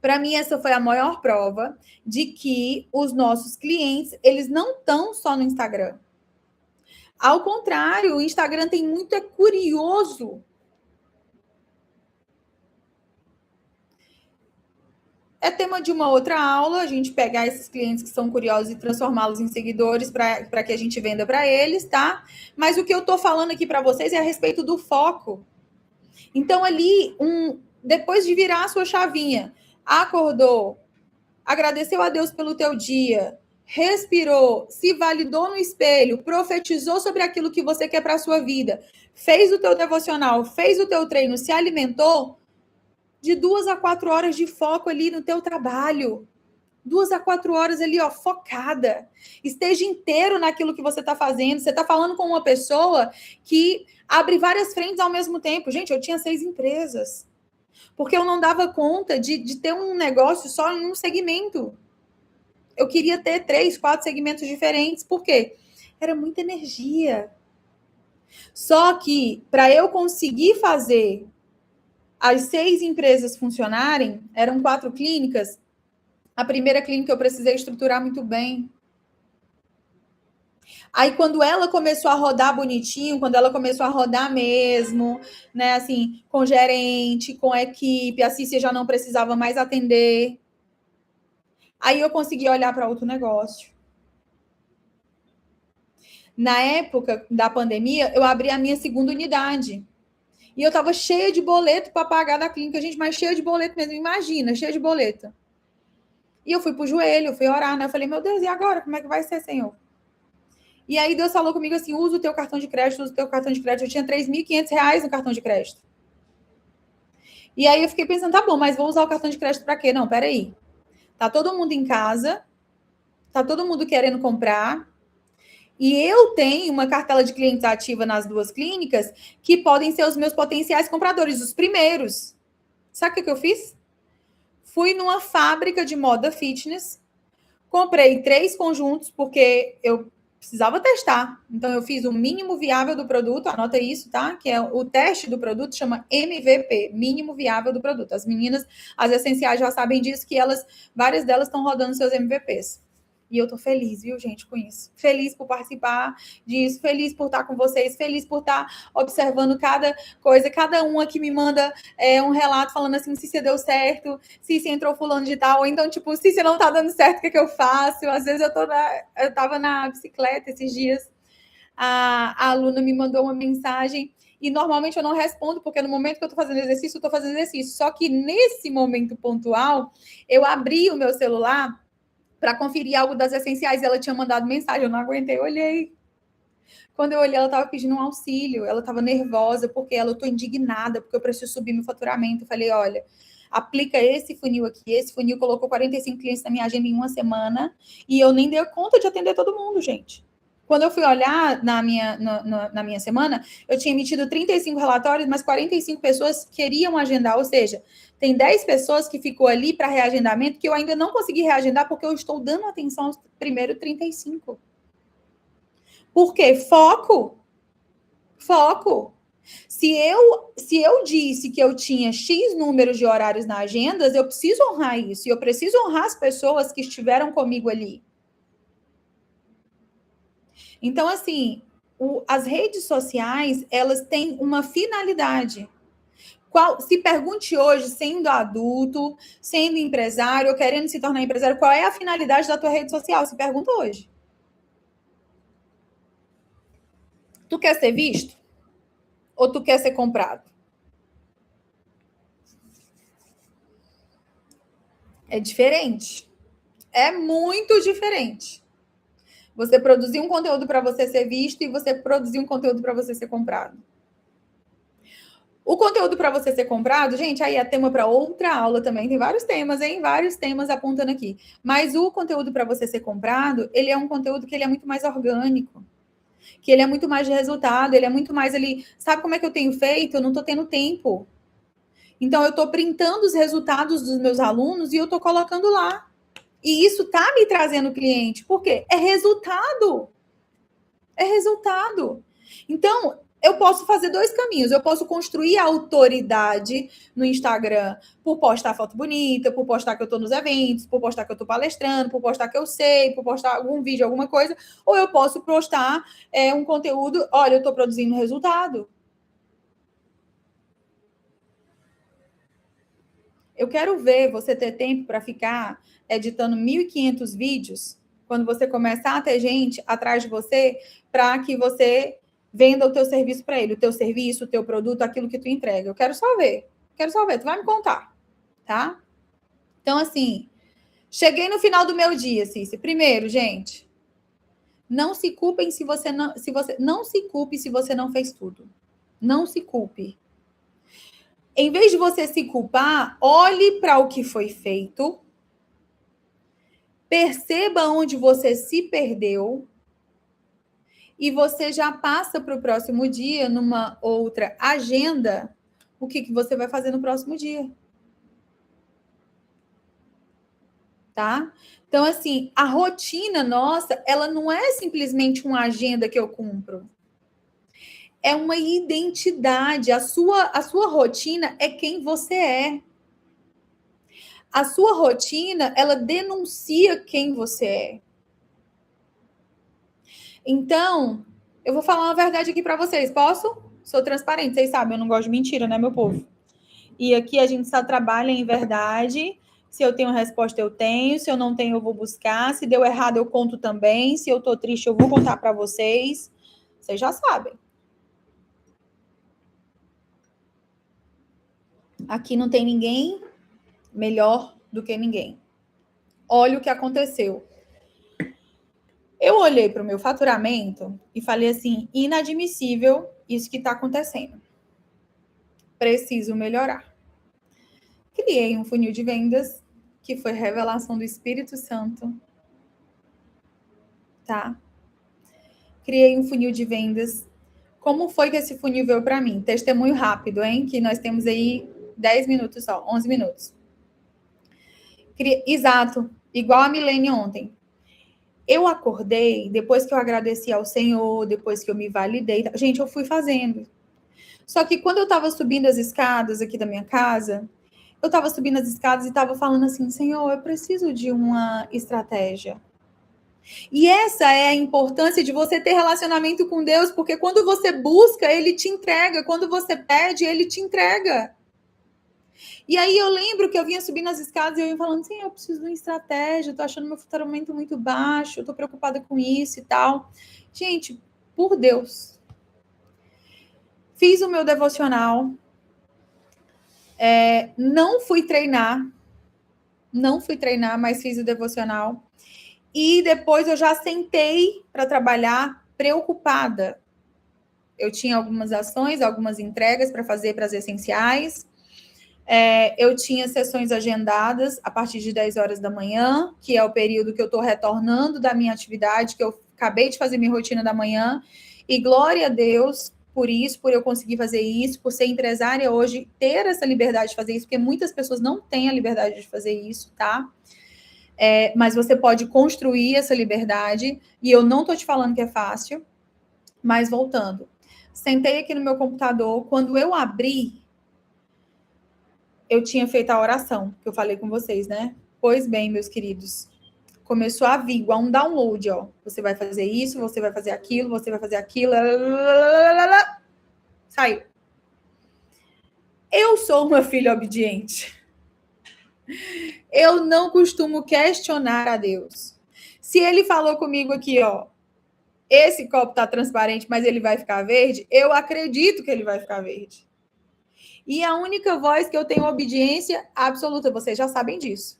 S1: Para mim, essa foi a maior prova de que os nossos clientes, eles não estão só no Instagram. Ao contrário, o Instagram tem muito curioso. É tema de uma outra aula, a gente pegar esses clientes que são curiosos e transformá-los em seguidores para que a gente venda para eles, tá? Mas o que eu estou falando aqui para vocês é a respeito do foco. Então, ali, depois de virar a sua chavinha, acordou, agradeceu a Deus pelo teu dia, respirou, se validou no espelho, profetizou sobre aquilo que você quer para a sua vida, fez o teu devocional, fez o teu treino, se alimentou, de 2 a 4 horas de foco ali no teu trabalho. 2 a 4 horas ali, ó, focada. Esteja inteiro naquilo que você está fazendo. Você está falando com uma pessoa que abre várias frentes ao mesmo tempo. Gente, eu tinha 6 empresas. Porque eu não dava conta de ter um negócio só em um segmento. Eu queria ter 3, 4 segmentos diferentes. Por quê? Era muita energia. Só que, para eu conseguir fazer as 6 empresas funcionarem, eram 4 clínicas. A primeira clínica eu precisei estruturar muito bem. Aí, quando ela começou a rodar bonitinho, quando ela começou a rodar mesmo, né, assim, com gerente, com equipe, a Cícia já não precisava mais atender. Aí eu consegui olhar para outro negócio. Na época da pandemia, eu abri a minha segunda unidade. E eu estava cheia de boleto para pagar da clínica, gente, mas cheia de boleto mesmo, imagina, cheia de boleto. E eu fui pro joelho, eu fui orar, né? Eu falei, meu Deus, e agora? Como é que vai ser, Senhor? E aí Deus falou comigo assim, usa o teu cartão de crédito, usa o teu cartão de crédito. Eu tinha R$3.500 no cartão de crédito. E aí eu fiquei pensando, tá bom, mas vou usar o cartão de crédito para quê? Não, peraí. Tá todo mundo em casa, tá todo mundo querendo comprar, e eu tenho uma cartela de clientes ativa nas 2 clínicas que podem ser os meus potenciais compradores, os primeiros. Sabe o que eu fiz? Fui numa fábrica de moda fitness, comprei 3 conjuntos, porque eu precisava testar. Então, eu fiz o mínimo viável do produto, anota isso, tá? Que é o teste do produto, chama MVP, mínimo viável do produto. As meninas, as essenciais já sabem disso, que várias delas estão rodando seus MVPs. E eu tô feliz, viu, gente, com isso. Feliz por participar disso, feliz por estar com vocês, feliz por estar observando cada coisa. Cada uma que me manda um relato falando assim, se deu certo, se entrou fulano de tal, ou então, tipo, se não tá dando certo, o que eu faço? Às vezes eu tava na bicicleta esses dias, a aluna me mandou uma mensagem E normalmente eu não respondo, porque no momento que eu tô fazendo exercício, eu tô fazendo exercício. Só que nesse momento pontual, eu abri o meu celular para conferir algo das essenciais. E ela tinha mandado mensagem, eu não aguentei, eu olhei. Quando eu olhei, ela estava pedindo um auxílio, ela estava nervosa, porque eu estou indignada, porque eu preciso subir meu faturamento. Eu falei, olha, aplica esse funil aqui, esse funil colocou 45 clientes na minha agenda em uma semana, e eu nem dei conta de atender todo mundo, gente. Quando eu fui olhar na minha semana, eu tinha emitido 35 relatórios, mas 45 pessoas queriam agendar, ou seja, tem 10 pessoas que ficou ali para reagendamento que eu ainda não consegui reagendar porque eu estou dando atenção aos primeiros 35. Por quê? Foco. Foco. Se eu disse que eu tinha X números de horários na agenda, eu preciso honrar isso. E eu preciso honrar as pessoas que estiveram comigo ali. Então, assim, as redes sociais, elas têm uma finalidade. Se pergunte hoje, sendo adulto, sendo empresário, ou querendo se tornar empresário, qual é a finalidade da tua rede social? Se pergunta hoje. Tu quer ser visto? Ou tu quer ser comprado? É diferente. É muito diferente. Você produzir um conteúdo para você ser visto e você produzir um conteúdo para você ser comprado. O conteúdo para você ser comprado, gente, aí é tema para outra aula também. Tem vários temas, hein? Vários temas apontando aqui. Mas o conteúdo para você ser comprado, ele é um conteúdo que ele é muito mais orgânico. Que ele é muito mais de resultado, ele é muito mais ali. Sabe como é que eu tenho feito? Eu não estou tendo tempo. Então, eu estou printando os resultados dos meus alunos e eu estou colocando lá. E isso tá me trazendo cliente. Por quê? É resultado. É resultado. Então, eu posso fazer dois caminhos. Eu posso construir autoridade no Instagram por postar foto bonita, por postar que eu estou nos eventos, por postar que eu estou palestrando, por postar que eu sei, por postar algum vídeo, alguma coisa. Ou eu posso postar um conteúdo, olha, eu estou produzindo resultado. Eu quero ver você ter tempo para ficar editando 1.500 vídeos quando você começar a ter gente atrás de você para que você venda o teu serviço para ele, o teu serviço, o teu produto, aquilo que tu entrega. Eu quero só ver. Tu vai me contar, tá? Então, assim, cheguei no final do meu dia, Cícero. Primeiro, gente, não se culpem se você não se culpe se você não fez tudo. Não se culpe. Em vez de você se culpar, olhe para o que foi feito, perceba onde você se perdeu e você já passa para o próximo dia, numa outra agenda, o que você vai fazer no próximo dia. Tá? Então, assim, a rotina nossa, ela não é simplesmente uma agenda que eu cumpro. É uma identidade. A sua rotina é quem você é. A sua rotina, ela denuncia quem você é. Então, eu vou falar uma verdade aqui para vocês. Posso? Sou transparente, vocês sabem, eu não gosto de mentira, né, meu povo? E aqui a gente só trabalha em verdade. Se eu tenho resposta, eu tenho. Se eu não tenho, eu vou buscar. Se deu errado, eu conto também. Se eu tô triste, eu vou contar para vocês. Vocês já sabem. Aqui não tem ninguém melhor do que ninguém. Olha o que aconteceu. Eu olhei para o meu faturamento e falei assim, inadmissível isso que está acontecendo. Preciso melhorar. Criei um funil de vendas, que foi revelação do Espírito Santo. Tá? Criei um funil de vendas. Como foi que esse funil veio para mim? Testemunho rápido, hein? Que nós temos aí 10 minutos só, 11 minutos. Exato, igual a Milene ontem. Eu acordei, depois que eu agradeci ao Senhor, depois que eu me validei. Gente, eu fui fazendo. Só que quando eu estava subindo as escadas aqui da minha casa, eu estava subindo as escadas e estava falando assim, Senhor, eu preciso de uma estratégia. E essa é a importância de você ter relacionamento com Deus, porque quando você busca, Ele te entrega. Quando você pede, Ele te entrega. E aí eu lembro que eu vinha subindo as escadas e eu ia falando assim, eu preciso de uma estratégia, tô achando meu faturamento muito baixo, eu tô preocupada com isso e tal. Gente, por Deus. Fiz o meu devocional. Não fui treinar, mas fiz o devocional. E depois eu já sentei para trabalhar preocupada. Eu tinha algumas ações, algumas entregas para fazer para as essenciais. Eu tinha sessões agendadas a partir de 10 horas da manhã, que é o período que eu estou retornando da minha atividade, que eu acabei de fazer minha rotina da manhã. E glória a Deus por isso, por eu conseguir fazer isso, por ser empresária hoje, ter essa liberdade de fazer isso, porque muitas pessoas não têm a liberdade de fazer isso, tá? Mas você pode construir essa liberdade, e eu não estou te falando que é fácil, mas voltando. Sentei aqui no meu computador, quando eu abri, eu tinha feito a oração, que eu falei com vocês, né? Pois bem, meus queridos, começou a vir igual um download, ó. Você vai fazer isso, você vai fazer aquilo, você vai fazer aquilo. Saiu. Eu sou uma filha obediente. Eu não costumo questionar a Deus. Se ele falou comigo aqui, ó, esse copo tá transparente, mas ele vai ficar verde, eu acredito que ele vai ficar verde. E a única voz que eu tenho obediência absoluta, vocês já sabem disso.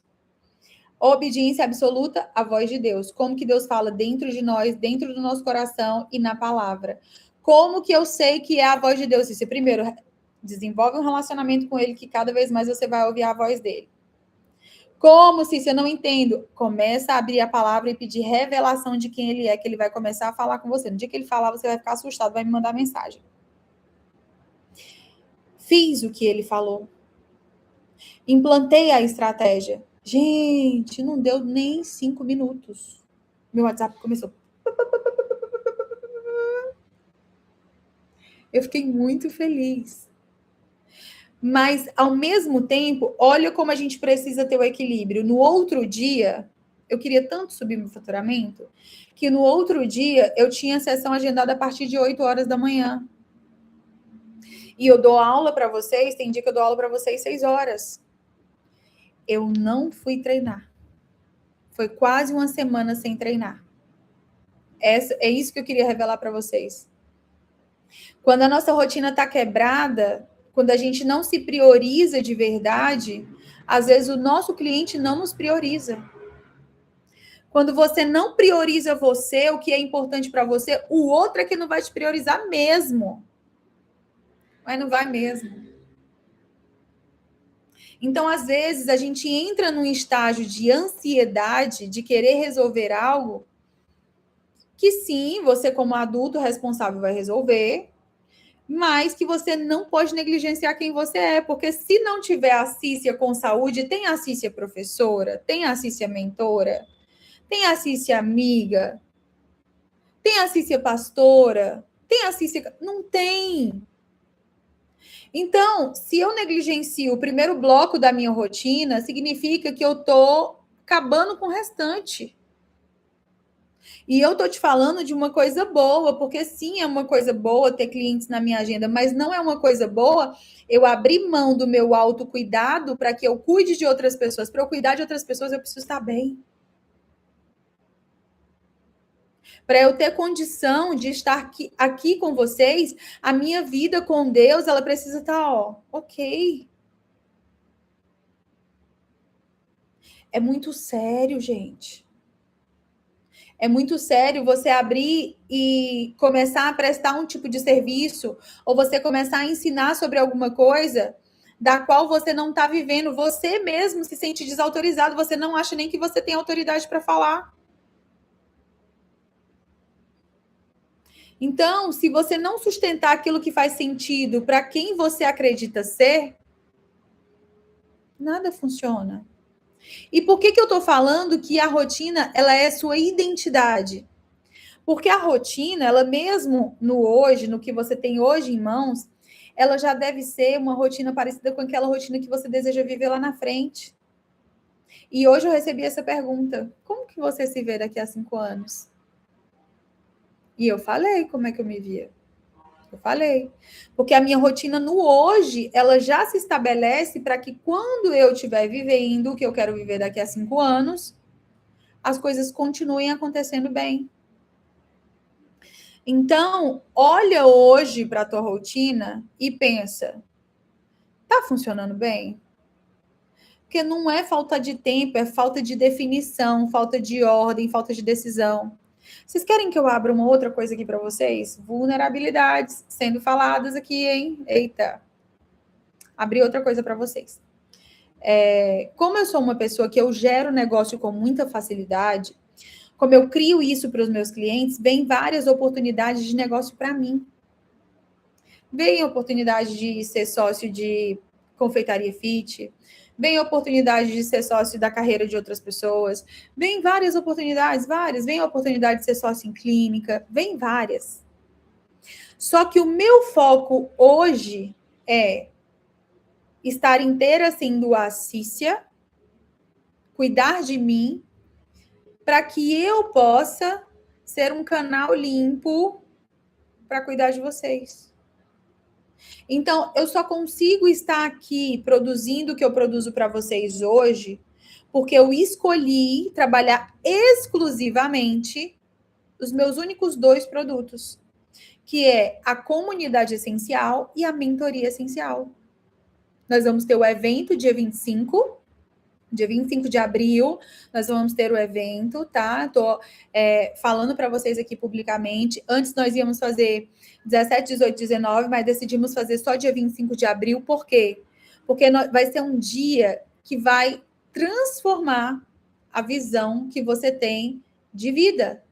S1: Obediência absoluta à voz de Deus. Como que Deus fala dentro de nós, dentro do nosso coração e na palavra. Como que eu sei que é a voz de Deus? Isso, primeiro, desenvolve um relacionamento com ele que cada vez mais você vai ouvir a voz dele. Como se eu não entendo? Começa a abrir a palavra e pedir revelação de quem ele é, que ele vai começar a falar com você. No dia que ele falar, você vai ficar assustado, vai me mandar mensagem. Fiz o que ele falou. Implantei a estratégia. Gente, não deu nem 5 minutos. Meu WhatsApp começou. Eu fiquei muito feliz. Mas, ao mesmo tempo, olha como a gente precisa ter o equilíbrio. No outro dia, eu queria tanto subir meu faturamento, que no outro dia eu tinha sessão agendada a partir de 8 horas da manhã. E eu dou aula para vocês, tem dia que eu dou aula para vocês 6 horas. Eu não fui treinar. Foi quase uma semana sem treinar. É isso que eu queria revelar para vocês. Quando a nossa rotina está quebrada, quando a gente não se prioriza de verdade, às vezes o nosso cliente não nos prioriza. Quando você não prioriza você, o que é importante para você, o outro é que não vai te priorizar mesmo. Mas não vai mesmo. Então, às vezes, a gente entra num estágio de ansiedade, de querer resolver algo, que sim, você como adulto responsável vai resolver, mas que você não pode negligenciar quem você é, porque se não tiver a Cícia com saúde, tem a Cícia professora, tem a Cícia mentora, tem a Cícia amiga, tem a Cícia pastora, tem a Cícia... Não tem. Então, se eu negligencio o primeiro bloco da minha rotina, significa que eu estou acabando com o restante. E eu tô te falando de uma coisa boa, porque sim, é uma coisa boa ter clientes na minha agenda, mas não é uma coisa boa eu abrir mão do meu autocuidado para que eu cuide de outras pessoas. Para eu cuidar de outras pessoas, eu preciso estar bem. Para eu ter condição de estar aqui com vocês, a minha vida com Deus, ela precisa estar, ó, ok. É muito sério, gente. É muito sério você abrir e começar a prestar um tipo de serviço, ou você começar a ensinar sobre alguma coisa da qual você não está vivendo. Você mesmo se sente desautorizado, você não acha nem que você tem autoridade para falar. Então, se você não sustentar aquilo que faz sentido para quem você acredita ser, nada funciona. E por que eu estou falando que a rotina ela é sua identidade? Porque a rotina, ela mesmo no hoje, no que você tem hoje em mãos, ela já deve ser uma rotina parecida com aquela rotina que você deseja viver lá na frente. E hoje eu recebi essa pergunta: como que você se vê daqui a 5 anos? E eu falei como é que eu me via. Eu falei. Porque a minha rotina no hoje, ela já se estabelece para que quando eu estiver vivendo o que eu quero viver daqui a 5 anos, as coisas continuem acontecendo bem. Então, olha hoje para a tua rotina e pensa, tá funcionando bem? Porque não é falta de tempo, é falta de definição, falta de ordem, falta de decisão. Vocês querem que eu abra uma outra coisa aqui para vocês? Vulnerabilidades sendo faladas aqui, hein? Eita. Abri outra coisa para vocês. Como eu sou uma pessoa que eu gero negócio com muita facilidade, como eu crio isso para os meus clientes, vem várias oportunidades de negócio para mim. Vem oportunidade de ser sócio de confeitaria fit, vem oportunidade de ser sócio da carreira de outras pessoas, vem várias oportunidades, várias, vem a oportunidade de ser sócio em clínica, vem várias. Só que o meu foco hoje é estar inteira sendo a Cícia, cuidar de mim, para que eu possa ser um canal limpo para cuidar de vocês. Então, eu só consigo estar aqui produzindo o que eu produzo para vocês hoje, porque eu escolhi trabalhar exclusivamente os meus únicos 2 produtos, que é a comunidade essencial e a mentoria essencial. Nós vamos ter o evento dia 25 de abril, nós vamos ter o evento, tá? Tô falando para vocês aqui publicamente. Antes nós íamos fazer 17, 18, 19, mas decidimos fazer só dia 25 de abril. Por quê? Porque vai ser um dia que vai transformar a visão que você tem de vida.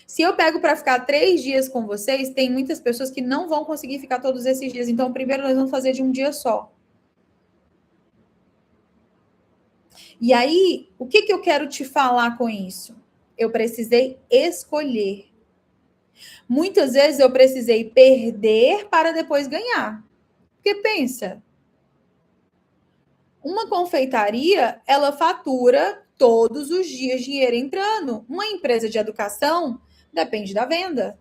S1: Se eu pego para ficar 3 dias com vocês, tem muitas pessoas que não vão conseguir ficar todos esses dias. Então, primeiro nós vamos fazer de um dia só. E aí, o que eu quero te falar com isso? Eu precisei escolher. Muitas vezes eu precisei perder para depois ganhar. Porque pensa, uma confeitaria, ela fatura todos os dias dinheiro entrando. Uma empresa de educação depende da venda.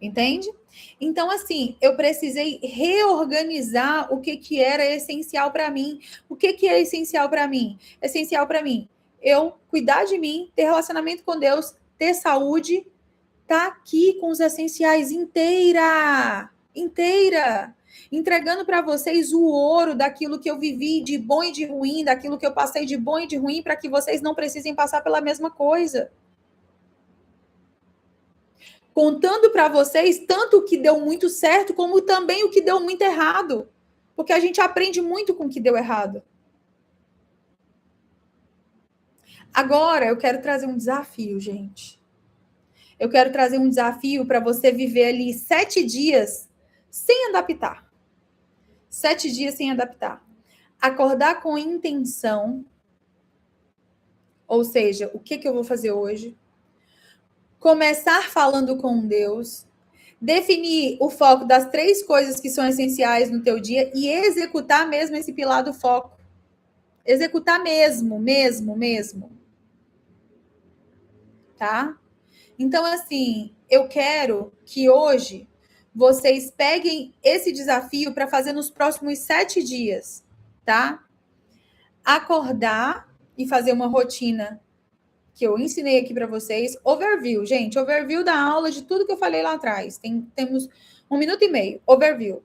S1: Entende? Então, assim, eu precisei reorganizar o que era essencial para mim. O que é essencial para mim? Essencial para mim, eu cuidar de mim, ter relacionamento com Deus, ter saúde, tá aqui com os essenciais inteira, entregando para vocês o ouro daquilo que eu vivi de bom e de ruim, daquilo que eu passei de bom e de ruim, para que vocês não precisem passar pela mesma coisa. Contando para vocês tanto o que deu muito certo, como também o que deu muito errado. Porque a gente aprende muito com o que deu errado. Agora, eu quero trazer um desafio, gente. Eu quero trazer um desafio para você viver ali 7 dias sem adaptar. 7 dias sem adaptar. Acordar com intenção. Ou seja, o que eu vou fazer hoje? Começar falando com Deus, definir o foco das 3 coisas que são essenciais no teu dia e executar mesmo esse pilar do foco. Executar mesmo. Tá? Então, assim, eu quero que hoje vocês peguem esse desafio para fazer nos próximos 7 dias, tá? Acordar e fazer uma rotina que eu ensinei aqui para vocês. Overview, gente. Overview da aula de tudo que eu falei lá atrás. Temos 1 minuto e meio. Overview.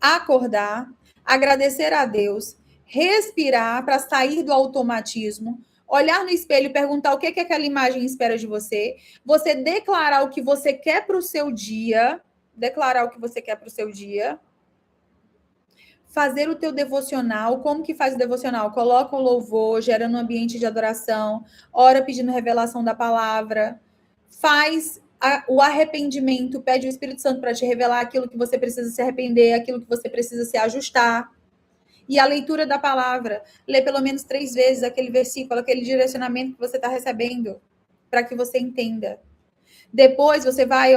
S1: Acordar, agradecer a Deus, respirar para sair do automatismo, olhar no espelho e perguntar o que aquela imagem espera de você, você declarar o que você quer para o seu dia, fazer o teu devocional. Como que faz o devocional? Coloca o louvor, gera um ambiente de adoração, ora pedindo revelação da palavra, faz o arrependimento, pede o Espírito Santo para te revelar aquilo que você precisa se arrepender, aquilo que você precisa se ajustar. E a leitura da palavra, lê pelo menos 3 vezes aquele versículo, aquele direcionamento que você está recebendo, para que você entenda. Depois você vai,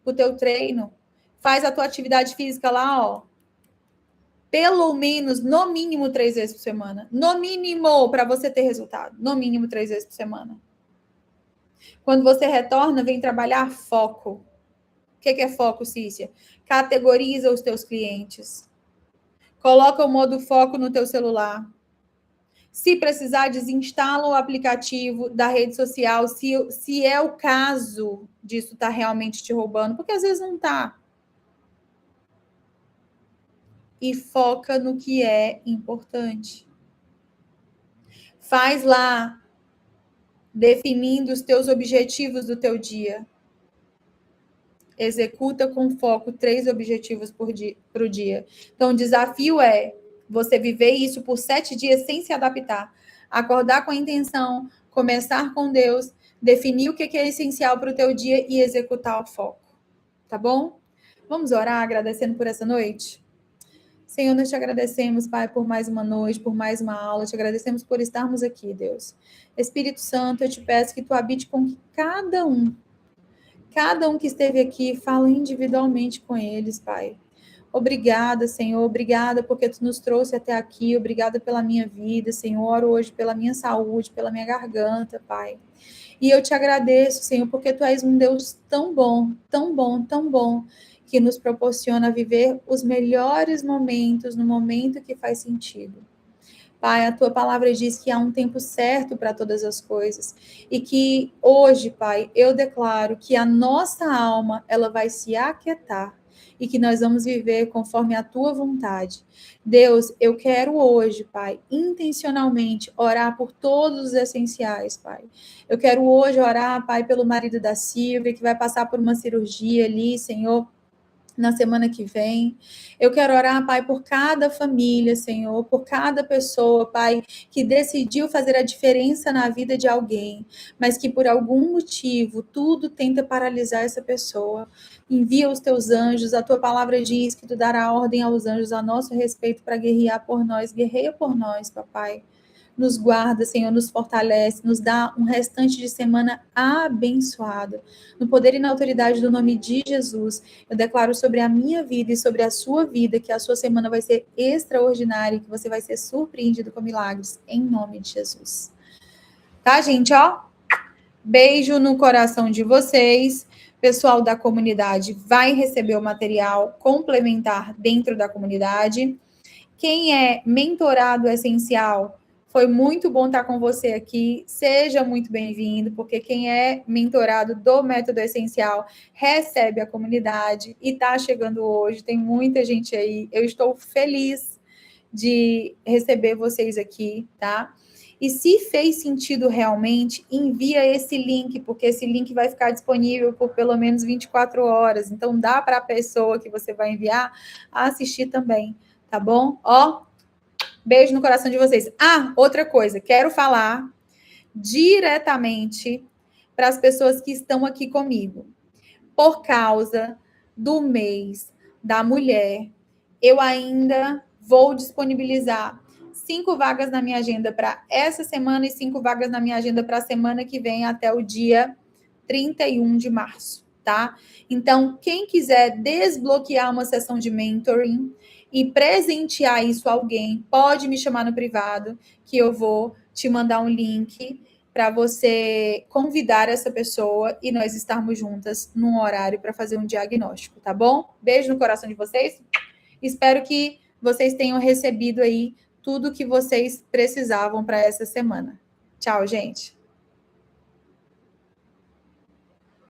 S1: pro teu treino, faz a tua atividade física lá, pelo menos, no mínimo 3 vezes por semana. No mínimo, para você ter resultado. No mínimo 3 vezes por semana. Quando você retorna, vem trabalhar foco. O que é foco, Cícia? Categoriza os teus clientes. Coloca o modo foco no teu celular. Se precisar, desinstala o aplicativo da rede social, se é o caso disso estar realmente te roubando, porque às vezes não está. E foca no que é importante. Faz lá, definindo os teus objetivos do teu dia. Executa com foco 3 objetivos para o dia. Então, o desafio é você viver isso por 7 dias sem se adaptar. Acordar com a intenção, começar com Deus, definir o que é essencial para o teu dia e executar o foco. Tá bom? Vamos orar agradecendo por essa noite? Senhor, nós te agradecemos, Pai, por mais uma noite, por mais uma aula. Te agradecemos por estarmos aqui, Deus. Espírito Santo, eu te peço que tu habite com cada um que esteve aqui, fala individualmente com eles, Pai. Obrigada, Senhor, obrigada porque tu nos trouxe até aqui, obrigada pela minha vida, Senhor, oro hoje pela minha saúde, pela minha garganta, Pai. E eu te agradeço, Senhor, porque tu és um Deus tão bom, tão bom, tão bom, que nos proporciona viver os melhores momentos no momento que faz sentido. Pai, a tua palavra diz que há um tempo certo para todas as coisas e que hoje, Pai, eu declaro que a nossa alma, ela vai se aquietar e que nós vamos viver conforme a tua vontade. Deus, eu quero hoje, Pai, intencionalmente orar por todos os essenciais, Pai. Eu quero hoje orar, Pai, pelo marido da Silvia, que vai passar por uma cirurgia ali, Senhor, na semana que vem. Eu quero orar, Pai, por cada família, Senhor, por cada pessoa, Pai, que decidiu fazer a diferença na vida de alguém, mas que por algum motivo tudo tenta paralisar essa pessoa. Envia os teus anjos, a tua palavra diz que tu dará ordem aos anjos a nosso respeito para guerrear por nós. Guerreia por nós, papai. Nos guarda, Senhor, nos fortalece, nos dá um restante de semana abençoado. No poder e na autoridade do nome de Jesus, eu declaro sobre a minha vida e sobre a sua vida que a sua semana vai ser extraordinária e que você vai ser surpreendido com milagres, em nome de Jesus. Tá, gente? Ó, beijo no coração de vocês. Pessoal da comunidade vai receber o material complementar dentro da comunidade. Quem é mentorado essencial, foi muito bom estar com você aqui. Seja muito bem-vindo, porque quem é mentorado do Método Essencial recebe a comunidade e está chegando hoje. Tem muita gente aí. Eu estou feliz de receber vocês aqui, tá? E se fez sentido realmente, envia esse link, porque esse link vai ficar disponível por pelo menos 24 horas. Então, dá para a pessoa que você vai enviar assistir também, tá bom? Ó, beijo no coração de vocês. Ah, outra coisa, quero falar diretamente para as pessoas que estão aqui comigo. Por causa do mês da mulher, eu ainda vou disponibilizar 5 vagas na minha agenda para essa semana e 5 vagas na minha agenda para a semana que vem até o dia 31 de março, tá? Então, quem quiser desbloquear uma sessão de mentoring e presentear isso a alguém, pode me chamar no privado, que eu vou te mandar um link para você convidar essa pessoa e nós estarmos juntas num horário para fazer um diagnóstico, tá bom? Beijo no coração de vocês. Espero que vocês tenham recebido aí tudo que vocês precisavam para essa semana. Tchau, gente.